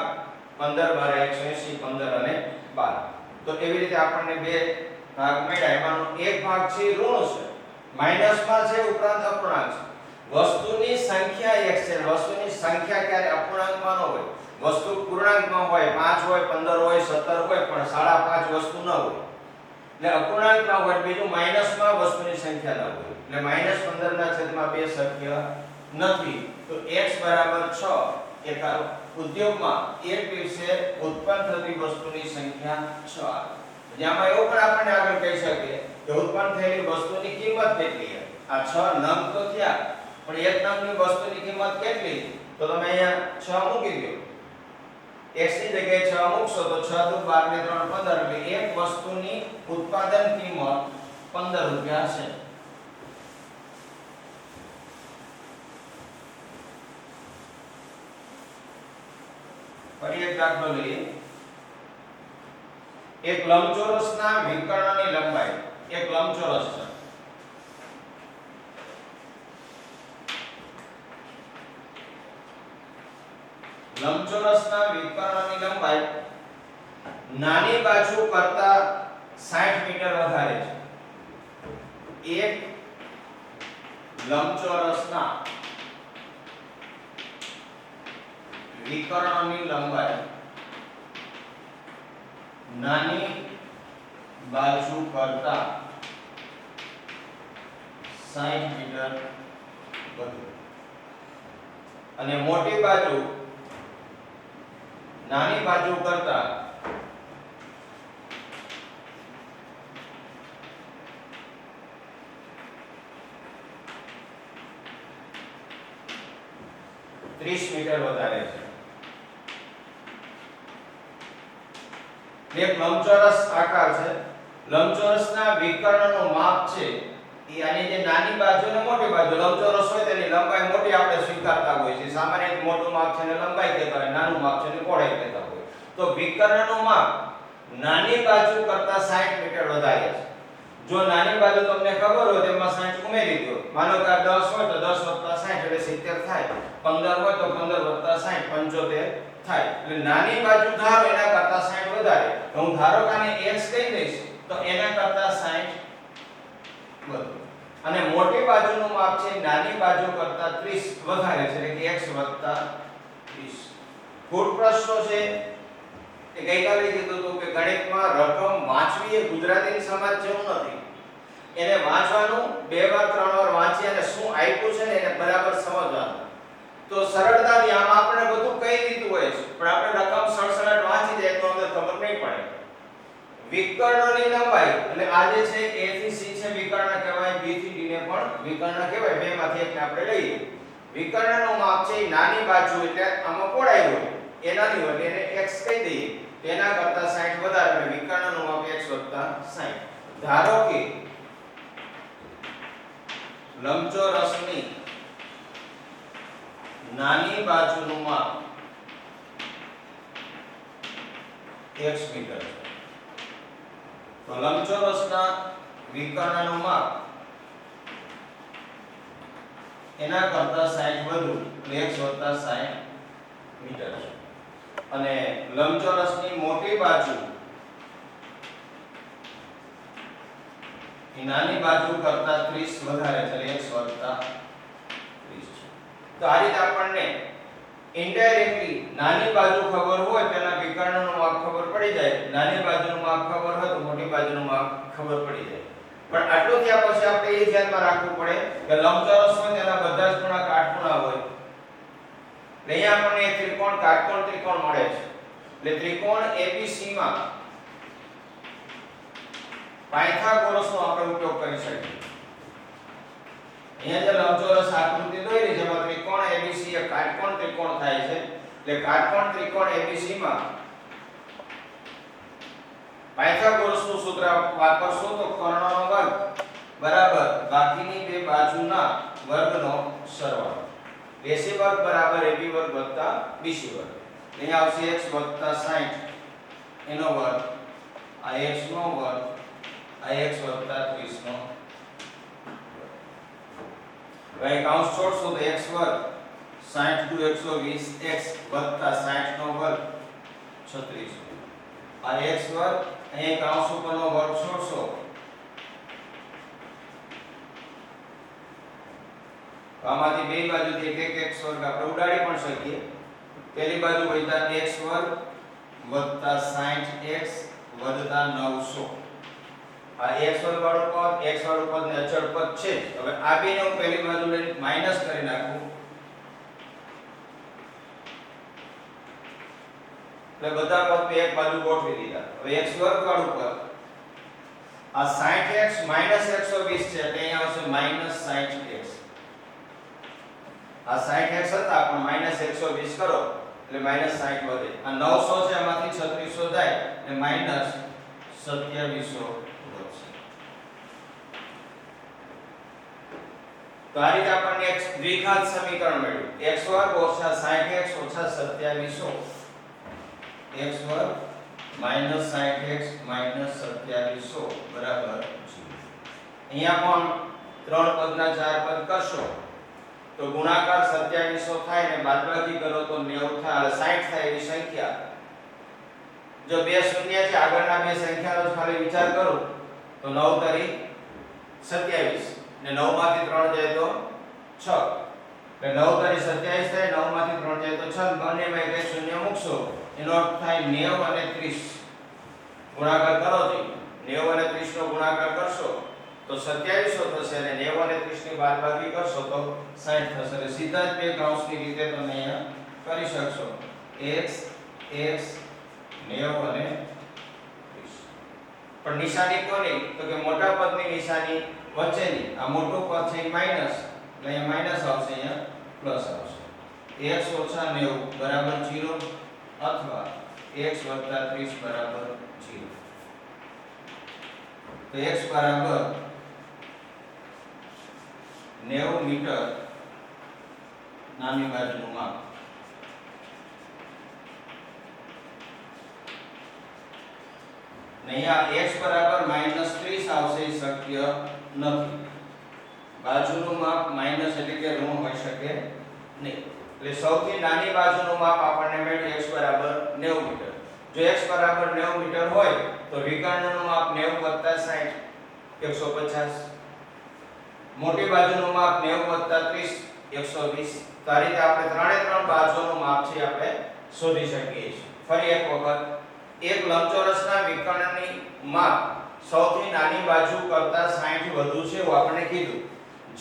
15 12 180 15 અને 12. તો એવી રીતે આપણને બે ભાગ મળ્યા. એમાંનો એક ભાગ છે ઋણ છે, માઈનસમાં છે, ઉપરાંત અપૂર્ણાંક છે. વસ્તુની સંખ્યા x છે. વસ્તુની સંખ્યા ક્યારે અપૂર્ણાંકમાં ન હોય. વસ્તુ પૂર્ણાંકમાં હોય, 5 હોય, 15 હોય, 17 હોય, પણ 5.5 વસ્તુ ન હોય. એટલે અપૂર્ણાંક ના હોય. બીજું માઈનસમાં વસ્તુની સંખ્યા ન હોય. એટલે -15 ના છેદમાં 2 શક્ય નથી. તો x બરાબર 6. એક ઉદ્યોગમાં એક દિવસે ઉત્પન્ન થતી વસ્તુની સંખ્યા 6 આવે. જેમાં એવું પણ આપણે આગળ કહી શકીએ કે ઉત્પન્ન થયેલી વસ્તુની કિંમત કેટલી છે. આ 6 નંગ તો થયા, પણ એક નંગની વસ્તુની કિંમત કેટલી? તો તમે અહીંયા 6 મૂકી દો. x ની જગ્યાએ 6 મૂકશો તો 6 * 12 ને 3 15, એટલે એક વસ્તુની ઉત્પાદન કિંમત 15 રૂપિયા હશે. ફરી એક દાખલો લઈએ. એક લંબચોરસના વિકર્ણની લંબાઈ, એક લંબચોરસ છે. લંબચોરસના વિકર્ણની લંબાઈ નાની બાજુ કરતા 60 મીટર વધારે છે. એક લંબચોરસના વિકર્ણની લંબાઈ નાની બાજુ કરતા 60 મીટર વધુ અને મોટી બાજુ નાની બાજુ કરતા 30 મીટર વધારે છે. એક લંબચોરસ આકાર છે. લંબચોરસના વિકર્ણનું માપ છે એ આની જે નાની બાજુ અને મોટી બાજુ લંબચોરસ હોય તેની લંબાઈ મોટી આપણે સ્વીકારતા હોઈએ છીએ. સામાન્ય રીતે મોટું માપ છે ને લંબાઈ કહેતા હોય, નાનું માપ છે ને પહોળાઈ કહેતા હોય. તો વિકર્ણનું માપ નાની બાજુ કરતા 60 મીટર વધારે છે. જો નાની બાજુ તમને ખબર હોય તેમાં 60 ઉમેરી દો. માનો કે આ 10 હોય તો 10 + 60 એટલે 70 થાય. 15 હોય તો 15 + 60 75 થાય. એટલે નાની બાજુ ધારો એના કરતા 60 વધારે. હું ધારો કે આને x કહી દઈશ તો એના કરતા 60 વધુ. અને મોટી બાજુનું માપ છે નાની બાજુ કરતા 30 વધારે છે, એટલે કે x + 30. ફૂટ પ્રશ્નો છે એ ગઈકાલે કીધું હતું કે ગણિતમાં રકમ વાંચવી એ ગુજરાતીની સમાજ જેવું નથી. એને વાંચવાનું 2 વાર 3 વાર વાંચી અને શું આપ્યું છે ને એને બરાબર સમજવાનું. તો સરળતાથી આમ આપણે બધું કઈ દીધું હોય છે, પણ આપણે રકમ સડસડાટ વાંચી જાય તો અમને ખબર નહીં પડે. વિકર્ણની લંબાઈ એટલે આ જે છે a થી c છે વિકર્ણ કહેવાય, b થી d ને પણ વિકર્ણ કહેવાય. બેમાંથી એકને આપણે લઈએ. વિકર્ણનું માપ છે નાની બાજુ એટલે આમાં પહોળાઈ હોય એ નાની હોય એને x કહી દઈએ. તેના કરતા 60 વધારે એટલે વિકર્ણનું માપ x + 60. ધારો કે લંબચોરસની નાની બાજુનું માપ x મીટર છે. તો લંબચોરસના વિકર્ણનું માપ એના કરતા 60 વધુ એટલે x + 60 મીટર છે. અને લંબચોરસની મોટી બાજુ એ નાની બાજુ કરતા 30 વધારે છે, એટલે x વત્તા 30 છે. તો આ રીતે આપણને ઇનડાયરેક્ટલી નાની બાજુ ખબર હોય તેના વિકર્ણનું માપ ખબર પડી જાય, નાની બાજુનું માપ ખબર હોય તો મોટી બાજુનું માપ ખબર પડી જાય. પણ આટલું થયા પછી આપણે એ ધ્યાનમાં રાખવું પડે કે લંબચોરસ હોય તેના બધા જ ખૂણા કાટખૂણા હોય. એટલે અહીંયા આપણને એક ત્રિકોણ કાટકોણ ત્રિકોણ મળે છે. એટલે ત્રિકોણ ABC માં પાયથાગોરસનો આપણે ઉપયોગ કરી શકીએ. અહીંયા જે લંબચોરસ આકૃતિ દોરી જેમાં ત્રિકોણ ABC એ કાટકોણ ત્રિકોણ થાય છે. એટલે કાટકોણ ત્રિકોણ ABC માં પાયથાગોરસનું સૂત્ર વાપરશું તો કર્ણનો વર્ગ બરાબર બાકીની બે બાજુના વર્ગનો સરવાળો. AC વર્ગ બરાબર AB વર્ગ વત્તા BC વર્ગ. અહીંયા આવશે x 60 એનો વર્ગ, આ x નો વર્ગ, આ x 30 નો. હવે કૌંસ છોડશું તો x વર્ગ 60 * 120 x 60 નો વર્ગ 36. આ x વર્ગ અહીં કૌંસ ઉપરનો વર્ગ છોડશો આમાંથી બે બાજુથી એક x વર્ગ આપણે ઉડાડી પણ શકીએ. પહેલી બાજુ વધ્યા x વર્ગ 60x 900. આ x વર્ગ વાળું પદ x વાળું પદ ને અચળ પદ છે. હવે આ બેને હું પહેલી બાજુ લઈને માઈનસ કરી નાખું એટલે બધા પદ બે એક બાજુ ગોઠવી દીધા. હવે x વર્ગ વાળું પદ આ 60x 120 છે એટલે અહીંયા આવશે -60x. આ 60x હતા પણ -120 કરો એટલે -60 વધે. આ 900 છે એમાંથી 3600 જાય એટલે -2700 વધશે. તો આ રીતે આપણને એક દ્વિઘાત સમીકરણ મળ્યું. x વર્ગ - 60x - 2700 x વર્ગ -60x - 2700 બરાબર 0. અહીંયા પણ 3 પદના 4 પદ કરશો તો ગુણાકાર 2700 થાય ને બાદબાકી કરો તો 90 થાય, 60 થાય એવી સંખ્યા. જો બે શૂન્ય છે આગળના બે સંખ્યાનો ખાલી વિચાર કરો તો 9 તરી 27 ને 9 માંથી 3 જાય તો 6 એટલે 9 તરી 27 થાય, 9 માંથી 3 જાય તો 6. બંનેમાં એક શૂન્ય મૂકશો એનો અર્થ થાય 90 અને 30 ગુણાકાર કરો તો 90 અને 30 નો ગુણાકાર કરશો તો 2700 થશે અને 90 અને 30 ની બાદબાકી કરશો તો 60 થશે. એટલે સીધા જ બે કૌંસની રીતે તમે અહીંયા કરી શકશો x x 90 અને 30. પણ નિશાની કોની તો કે મોટા પદની નિશાની વચ્ચેની. આ મોટું પદ છે માઈનસ એટલે અહીંયા માઈનસ આવશે, અહીંયા પ્લસ આવશે. x - 90 બરાબર 0 અથવા x + 30 બરાબર 0. તો x બરાબર 90 મીટર નાની બાજુનું માપ. અહીંયા x બરાબર -30 આવશે એ શક્ય નથી. બાજુનું માપ માઈનસ એટલે કે ઋણ હોઈ શકે નહીં. એટલે સૌથી નાની બાજુનું માપ આપણને મળ્યું x બરાબર 90 મીટર. જો x બરાબર 90 મીટર હોય તો વિકર્ણનું માપ 90 + 60 150. મોટી બાજુનું માપ 90 + 30 120. તો આ રીતે આપણે ત્રણ બાજુઓનું માપ છે આપણે શોધી શકીએ છીએ. ફરી એક વખત એક લંબચોરસના વિકર્ણની માપ સૌથી નાની બાજુ કરતા 60 વધુ છે એવું આપણે કીધું.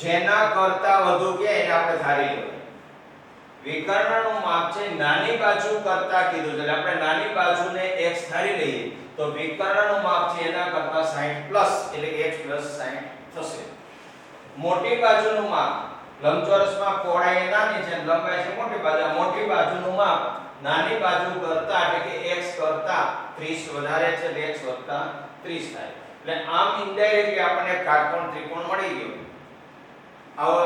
જેના કરતા વધુ કે એને આપણે ધારી લઈએ. વિકર્ણનું માપ છે નાની બાજુ કરતા કીધું છે એટલે આપણે નાની બાજુને x ધારી લઈએ તો વિકર્ણનું માપ છે એના કરતા 60 પ્લસ એટલે કે x + 60 થશે. મોટી બાજુનું માપ લંબચોરસમાં પહોળાઈ નાની છે લંબાઈ છે મોટી બાજુ. મોટી બાજુનું માપ નાની બાજુ કરતા એટલે કે x કરતા 30 વધારે છે એટલે x + 30 થાય. એટલે આમ ઇનડાયરેક્ટલી આપણને કાટકોણ ત્રિકોણ મળી ગયો. આવો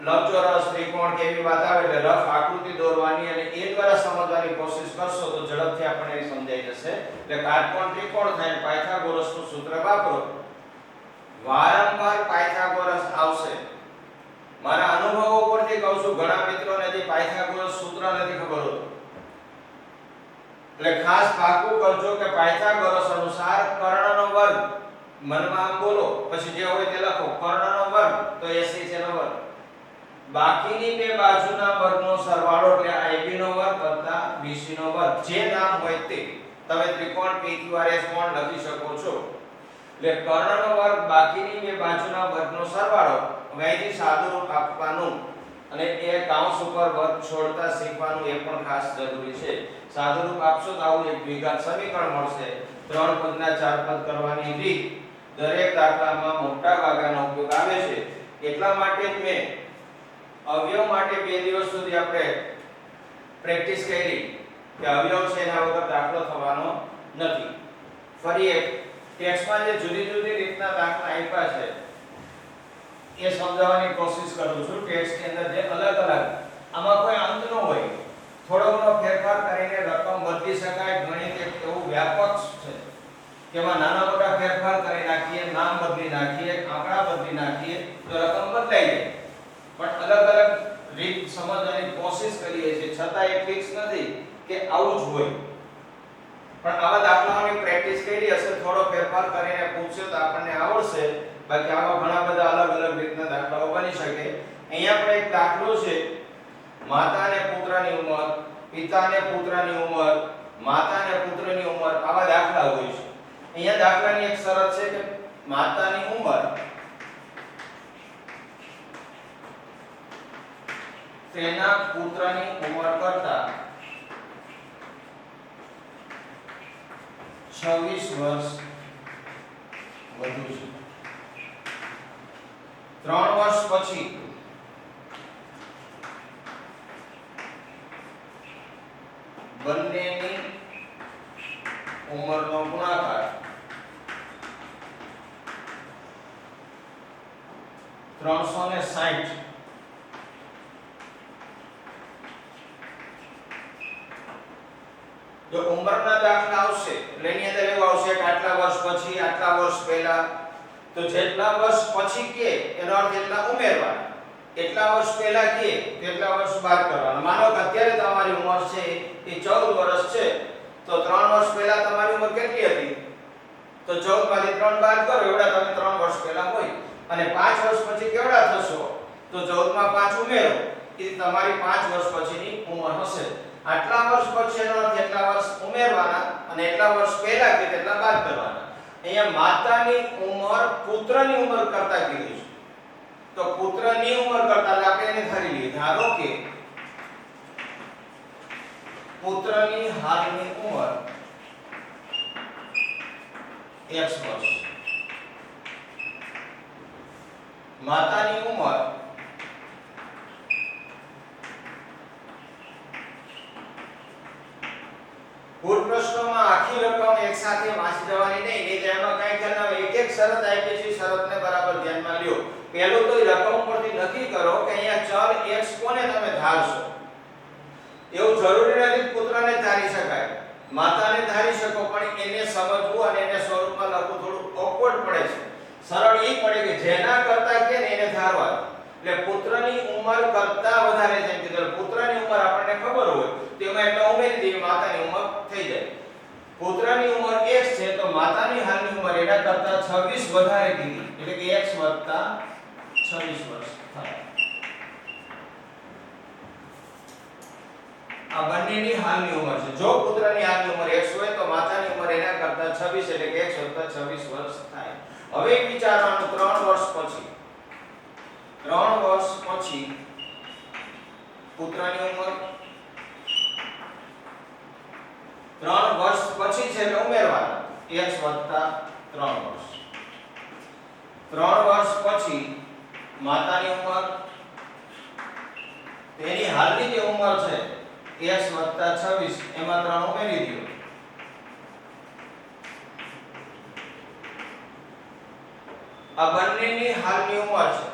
લંબચોરસ ત્રિકોણ કેવી વાત આવે એટલે રફ આકૃતિ દોરવાની અને એ દ્વારા સમજવાની કોશિશ કરશો તો ઝડપથી આપણને સમજાઈ જશે. એટલે કાટકોણ ત્રિકોણ થાય પાયથાગોરસનું સૂત્ર વાપરો. વારંવાર પાયથાગોરસ આવશે. મારા અનુભવો પરથી કહું છું ઘણા મિત્રોને જે પાયથાગોરસ સૂત્ર નથી ખબર હોતું એટલે ખાસ પાકું કરજો કે પાયથાગોરસ અનુસાર કર્ણનો વર્ગ મનમાં આમ બોલો, પછી જે હોય તે લખો. કર્ણનો વર્ગ તો 80 છે નો વર્ગ. બાકીની બે બાજુના વર્ગનો સરવાળો એટલે AB નો વર્ગ વત્તા BC નો વર્ગ. જે નામ હોય તે તમે ત્રિકોણ PQRS કોણ લખી શકો છો. એટલે કર્ણનો વર્ગ બાકીની બે બાજુના વર્ગનો સરવાળો. હવે અહીંથી સાદું રૂપ આપવાનું અને એ કૌંસ ઉપર વર્ગ છોડતા શીખવાનું એ પણ ખાસ જરૂરી છે. સાદું રૂપ આપશો તો આવું એક દ્વિઘાત સમીકરણ મળશે. 3 પદના 4 પદ કરવાની રીત દરેક દાખલામાં મોટા ભાગાનો ઉપયોગ આવે છે. એટલા માટે જ મેં અવયવ માટે 2 દિવસ સુધી આપણે પ્રેક્ટિસ કરી કે અવયવ છે એના વગર દાખલો થવાનો નથી. ફરી એક ટેક્સ્ટમાં જે જુદી જુદી રીતના દાખલા આપ્યા છે એ સમજાવવાની કોશિશ કરું છું. ટેક્સ્ટની અંદર જે અલગ અલગ આમાં કોઈ અંત ન હોય, થોડો ઘણો ફેરફાર કરીને રકમ બદલી શકાય. ગણિત એક એવું વ્યાપક છે કે એમાં નાના મોટા ફેરફાર કરી નાખીએ, નામ બદલી નાખીએ, આંકડા બદલી નાખીએ તો રકમ બદલાઈ જાય. પણ અલગ અલગ રીત સમજવાની કોશિશ કરીએ છીએ, છતાં એ ફિક્સ નથી કે આવું જ હોય. પણ આવા દાખલાઓની પ્રેક્ટિસ કરી હશે, થોડો ફેરફાર કરીને પૂછ્યો તો આપણને આવડશે. બાકી આવા ઘણા બધા અલગ અલગ રીતના દાખલાઓ બની શકે. અહીંયા પણ એક દાખલો છે. માતા અને પુત્રની ઉંમર, પિતા અને પુત્રની ઉંમર, માતા અને પુત્રની ઉંમર, આવા દાખલા હોય છે. અહીંયા દાખલાની એક શરત છે કે માતાની ઉંમર તેના પુત્રની ઉંમર કરતા 26 વર્ષ વધુ છે. 3 વર્ષ પછી બંનેની ઉંમરનો ગુણાકાર 360 જો ઉંમરના દાખલા આવશે એટલે એની અંદર એવું આવશે કે આટલા વર્ષ પછી, આટલા વર્ષ પહેલા, તો જેટલા વર્ષ પછી કે એનો અર્થ એટલા ઉમેરવાના, એટલા વર્ષ પહેલા કે તેટલા વર્ષ બાદ કરવાના. માનો કે અત્યારે તમારી ઉંમર છે એ 14 વર્ષ છે, તો 3 વર્ષ પહેલા તમારી ઉંમર કેટલી હતી? તો 14 માંથી 3 બાદ કરો, એવડા તમે 3 વર્ષ પહેલા હોય. અને 5 વર્ષ પછી કેવડા થશો? તો 14 માં 5 ઉમેરો, એ તમારી 5 વર્ષ પછીની ઉંમર હશે. આટલા વર્ષ પછીનો અર્થ એટલા વર્ષ ઉમેરવાના અને એટલા વર્ષ પહેલા કે તેટલા બાદ કરવાના. અહીંયા માતાની ઉંમર પુત્રની ઉંમર કરતા કીધું છે, તો પુત્રની ઉંમર કરતા આપણે એને ધારી લઈએ. ધારો કે પુત્રની હાલની ઉંમર x વર્ષ, માતાની ઉંમર કુલ પ્રશ્નોમાં આખી રકમ એક સાથે વાંચી જવાની નહીં, કે જેમાં કઈ ખ્યાલ ના એક એક શરત આપી છે, શરતને બરાબર ધ્યાનમાં લ્યો. પહેલું તો રકમ પરથી નક્કી કરો કે અહીંયા ચલ x કોને તમે ધારશો. એવું જરૂરી નથી પુત્રને ધારી શકાય, માતાને ધારી શકો, પણ એને સમજવું અને એને સ્વરૂપમાં લખવું થોડું ઓકવર્ડ પડે છે. સરળ એ પડે કે જેના કરતા કે એને ધારવા. એટલે પુત્રની ઉંમર કરતા વધારે જેમ કે પુત્રની ઉંમર આપણને ખબર હોય તેમાં એટલે ઉમેરી દઈએ, માતાની ઉંમર થઈ જાય. પુત્રની ઉંમર x છે તો માતાની હાલની ઉંમર એના કરતા 26 વધારે કીધી, એટલે કે x + 26 વર્ષ થાય. આ બંનેની હાલની ઉંમર છે. જો પુત્રની હાલની ઉંમર x હોય તો માતાની ઉંમર એના કરતા 26 એટલે કે x + 26 વર્ષ થાય. હવે વિચારવાનું 3 વર્ષ પછી, 3 વર્ષ પછી પુત્રની ઉંમર 3 વર્ષ પછી છે એટલે ઉમેરવાના x + 3 વર્ષ. 3 વર્ષ પછી માતાની ઉંમર, તેની હાલની જે ઉંમર છે x + 26, એમાં 3 ઉમેરી દો. આ બંનેની હાલની ઉંમર છે.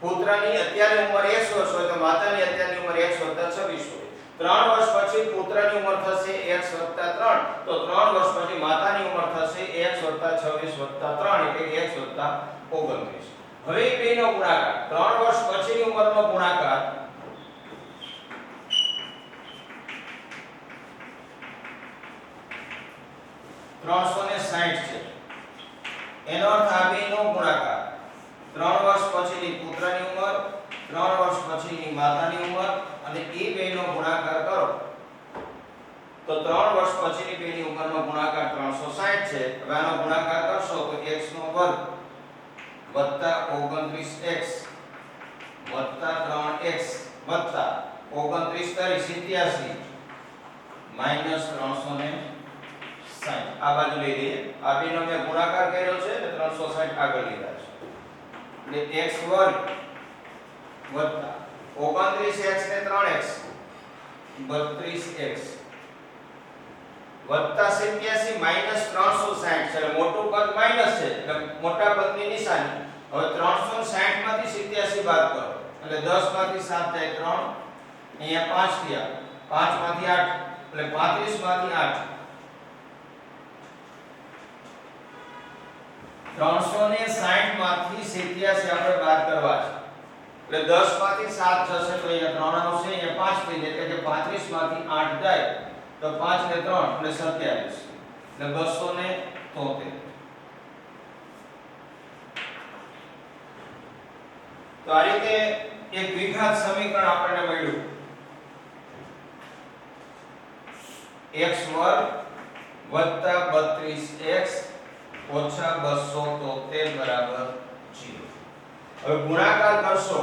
પુત્રની અત્યારે ઉંમર x વર્ષ હોય તો માતાની અત્યારની ઉંમર x + 26 હોય. 3 વર્ષ પછી પુત્રની ઉંમર થશે x + 3, તો 3 વર્ષ પછી માતાની ઉંમર થશે x + 26 + 3 એટલે કે x + 29. હવે એ બેનો ગુણાકાર, 3 વર્ષ પછીની ઉંમરનો ગુણાકાર 360 છે. એનો અર્થ આ બેનો ગુણાકાર 3 વર્ષ પછીની પુત્રની ઉંમર, 3 વર્ષ પછીની માતાની ઉંમર અને એ બેનો ગુણાકાર કરો તો 3 વર્ષ પછીની બેની ઉંમરનો ગુણાકાર 360 છે. હવે આનો ગુણાકાર કરશો તો x નો વર્ગ વત્તા 29x વત્તા 3x વત્તા 29 તારી 87 માઈનસ 360 આ બાજુ લઈ લઈએ. આ બેનો મેં ગુણાકાર કર્યો છે એટલે 360 આગળ લીધા છે એટલે x વર્ગ વત્તા 29x ને 3x 32x વત્તા 87 માઈનસ 360 છે. મોટું પદ માઈનસ છે એટલે મોટા પદની નિશાની. હવે 360 માંથી 87 બાદ કરો એટલે 10 માંથી 7 જાય 3 અહીંયા 5 થયા 5 માંથી 8 એટલે 35 માંથી 8 360 માંથી 87 આપણે બાદ કરવા છે એટલે 10 માંથી 7 જશે તો અહીંયા 3 આવશે અહીંયા 5 થઈ જાય એટલે કે 35 માંથી 8 જાય તો 5 ને 3 એટલે 27 એટલે 273. તો આ રીતે એક દ્વિઘાત સમીકરણ આપણને મળ્યું. x વર્ગ વત્તા 32x ઓછા 273 બરાબર 0. હવે ગુણાકાર કરશો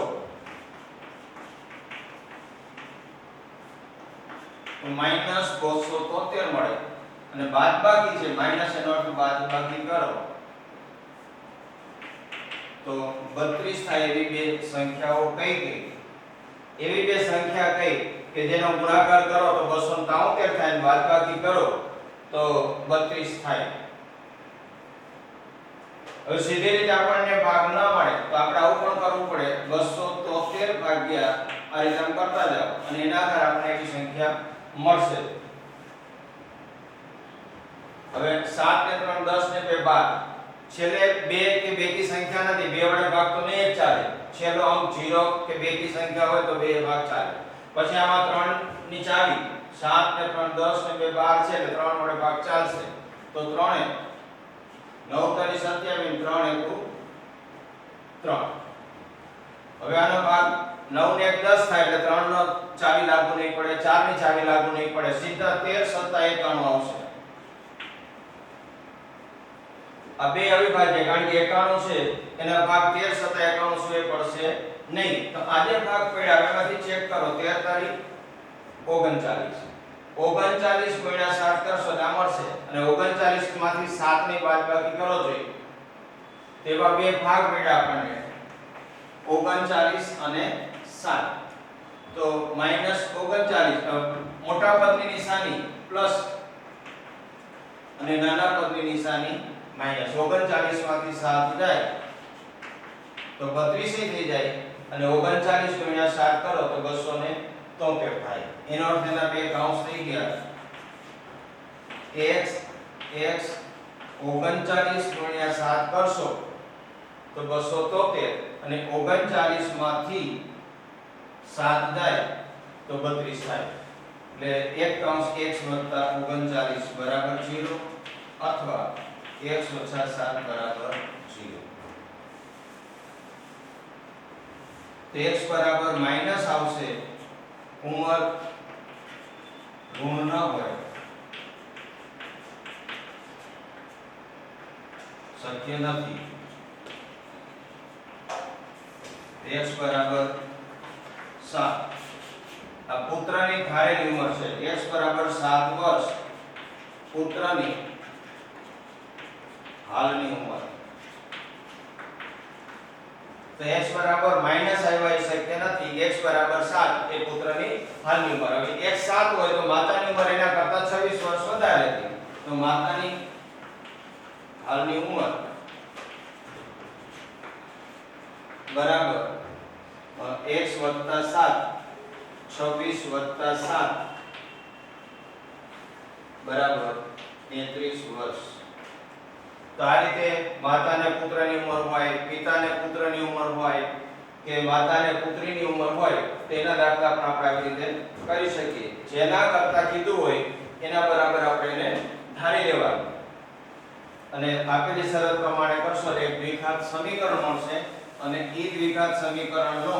તો માઈનસ 273 મળે અને બાદબાકી છે માઈનસ એનો અર્થ બાદબાકી કરો તો 32 થાય એવી બે સંખ્યાઓ કઈ કઈ? એવી બે સંખ્યા કઈ કે જેનો ગુણાકાર કરો તો 273 થાય અને બાદબાકી કરો તો 32 થાય. હવે સીધી રીતે આપણને ભાગ ન મળે તો આપણે આવું પણ કરવું પડે 273 ભાગ્યા આ રીતે આમ કરતા જાઓ અને એના આધારે આપણને એવી સંખ્યા મળશે. હવે 7 ને 3 10 ને 2 12 છેલ્લે 2 કે 2 કી સંખ્યા નથી 2 વડે ભાગ તો નહીં જ ચાલે. છેલ્લો અંક 0 કે 2 કી સંખ્યા હોય તો 2 ભાગ ચાલે. પછી આમાં 3 ની ચાવી 7 ને 3 10 ને 2 12 છે એટલે 3 વડે ભાગ ચાલશે તો 3 9 તારી 27 3 એકુ 3. હવે આનો ભાગ 9 ને 1 10 થાય એટલે 3 નો ચાવી લાગુ નહીં પડે 4 ની ચાવી લાગુ નહીં પડે સીધા 13 7 91 આવશે. આ બે અવિભાજ્ય કારણ કે 91 છે એના ભાગ 13 7 91 શું એ પડશે નહીં. તો આજે ભાગ પડ્યા એમાંથી ચેક કરો 13 તારીખ 39 39 ગુણ્યા 7 કરશો તો આ મળશે અને 39 માંથી 7 ની બાદબાકી કરો જોઈએ તેવા બે ભાગ મળ્યા આપણને 39 અને 7 તો -39 મોટા પદની નિશાની પ્લસ અને નાના પદની નિશાની માઈનસ. 39 માંથી 7 જાય તો 32 થઈ જાય અને 39 ગુણ્યા 7 કરો તો 273 થાય. એનો અર્થ એના બે કાઉન્સ થઈ ગયા x 39 ગુણ્યા 7 કરશો તો 273 અને 39 માંથી 7 જાય તો 32 થાય. એટલે એક કાઉન્સ x 39 બરાબર 0 અથવા x - 7 બરાબર 0. તો x બરાબર માઈનસ આવશે ઉંમર ઋણ ન હોય શક્ય નથી. x બરાબર 7 આ પુત્રની ધારેલી ઉંમર છે. x બરાબર 7 વર્ષ પુત્રની હાલની ઉંમર. તો x બરાબર માઈનસ આવ્યા એ શક્ય નથી. x બરાબર 7 એ પુત્રની હાલની ઉંમર. હવે x 7 હોય તો માતાની ઉંમર એના કરતા 26 વર્ષ વધારે હતી. તો માતાની હાલની ઉંમર બરાબર x + 7 26 + 7 બરાબર 33 વર્ષ. તો આ રીતે માતાને પુત્રની ઉંમર હોય, પિતાને પુત્રની ઉંમર હોય કે માતાને પુત્રીની ઉંમર હોય તેના દાખલા પણ આપણે આવી રીતે કરી શકીએ. જેના કરતા કીધું હોય એના બરાબર આપણે એને ધારી લેવાનું. અને આપેલી શરત પ્રમાણે કરશો એટલે એક દ્વિઘાત સમીકરણ મળશે અને એ દ્વિઘાત સમીકરણનો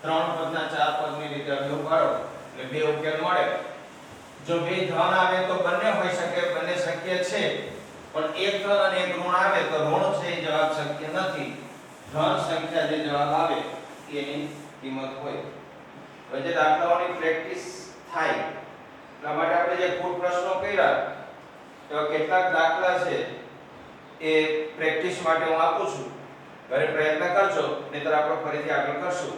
3 પદના 4 પદની રીતે અવયવ પાડો એટલે બે ઉકેલ મળે. જો બે ધન આવે તો બંને હોઈ શકે, બંને શક્ય છે, પણ એક ધન અને એક ઋણ આવે તો ઋણ છે એ જવાબ શક્ય નથી. ધન સંખ્યા જે જવાબ આવે એની કિંમત હોય. હવે જે દાખલાઓની પ્રેક્ટિસ થાય એટલા માટે આપણે જે કુલ પ્રશ્નો કર્યા તો કેટલાક દાખલા છે એ પ્રેક્ટિસ માટે હું આપું છું. ઘરે પ્રયત્ન કરજો, નહીંતર આપણે ફરીથી આગળ કરશું.